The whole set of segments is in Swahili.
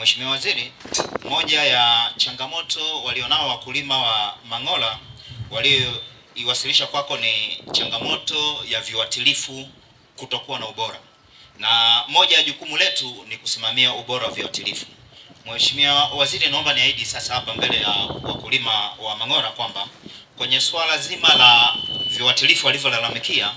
Mheshimiwa Waziri, moja ya changamoto walionao wakulima wa Mang'ola walioiwasilisha kwako ni changamoto ya viuatilifu kutokuwa na ubora, na moja ya jukumu letu ni kusimamia ubora wa viuatilifu. Mheshimiwa Waziri, naomba niahidi sasa hapa mbele ya wakulima wa Mang'ola kwamba kwenye swala zima la viuatilifu walivyolalamikia,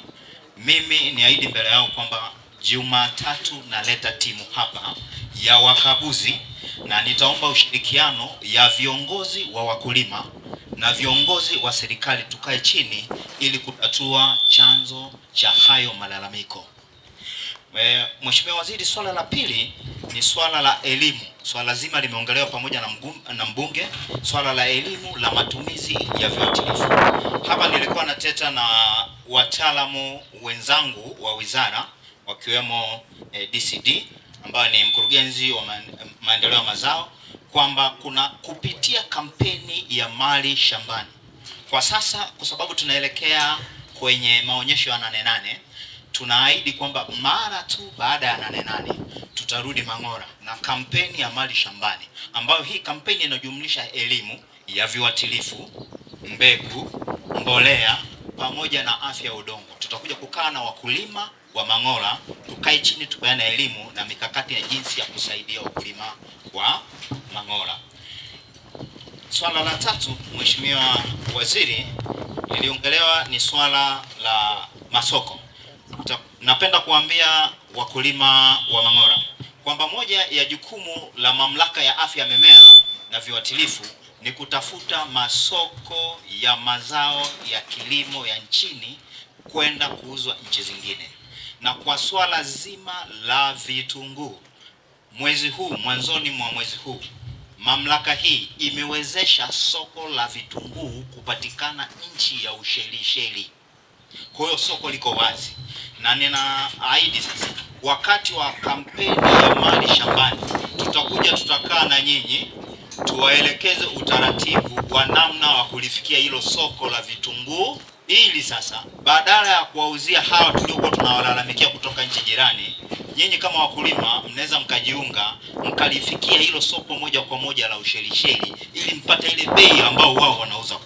mimi niahidi mbele yao kwamba Jumatatu naleta timu hapa ya wakaguzi na nitaomba ushirikiano ya viongozi wa wakulima na viongozi wa serikali, tukae chini ili kutatua chanzo cha hayo malalamiko. Mheshimiwa Waziri, swala la pili ni swala la elimu. Swala zima limeongelewa pamoja na mbunge, swala la elimu la matumizi ya viuatilifu. Hapa nilikuwa nateta na wataalamu wenzangu wa wizara wakiwemo DCD ambayo ni mkurugenzi wa maendeleo ya mazao kwamba kuna kupitia kampeni ya mali shambani. Kwa sasa kwa sababu tunaelekea kwenye maonyesho ya 8/8, tunaahidi kwamba mara tu baada ya 8/8 tutarudi Mang'ola na kampeni ya mali shambani, ambayo hii kampeni inajumlisha elimu ya viuatilifu, mbegu, mbolea pamoja na afya ya udongo. Tutakuja kukaa na wakulima wa Mang'ola, tukae chini tupeane elimu na mikakati ya jinsi ya kusaidia wakulima wa Mang'ola. Swala la tatu, Mheshimiwa Waziri, liliongelewa ni swala la masoko. Napenda kuambia wakulima wa Mang'ola kwamba moja ya jukumu la Mamlaka ya Afya ya Mimea na Viuatilifu ni kutafuta masoko ya mazao ya kilimo ya nchini kwenda kuuzwa nchi zingine. Na kwa swala zima la vitunguu, mwanzoni mwa mwezi huu mamlaka hii imewezesha soko la vitunguu kupatikana nchi ya Ushelisheli. Kwa hiyo soko liko wazi, na ninaahidi sasa wakati wa kampeni ya mali shambani tutakaa na nyinyi tuwaelekeze utaratibu wa namna wa kulifikia hilo soko la vitunguu, ili sasa badala ya kuwauzia hawa tuliokuwa tunawalalamikia kutoka nchi jirani, nyinyi kama wakulima mnaweza mkajiunga mkalifikia hilo soko moja kwa moja la Ushelisheli ili mpate ile bei ambao wao wanauza.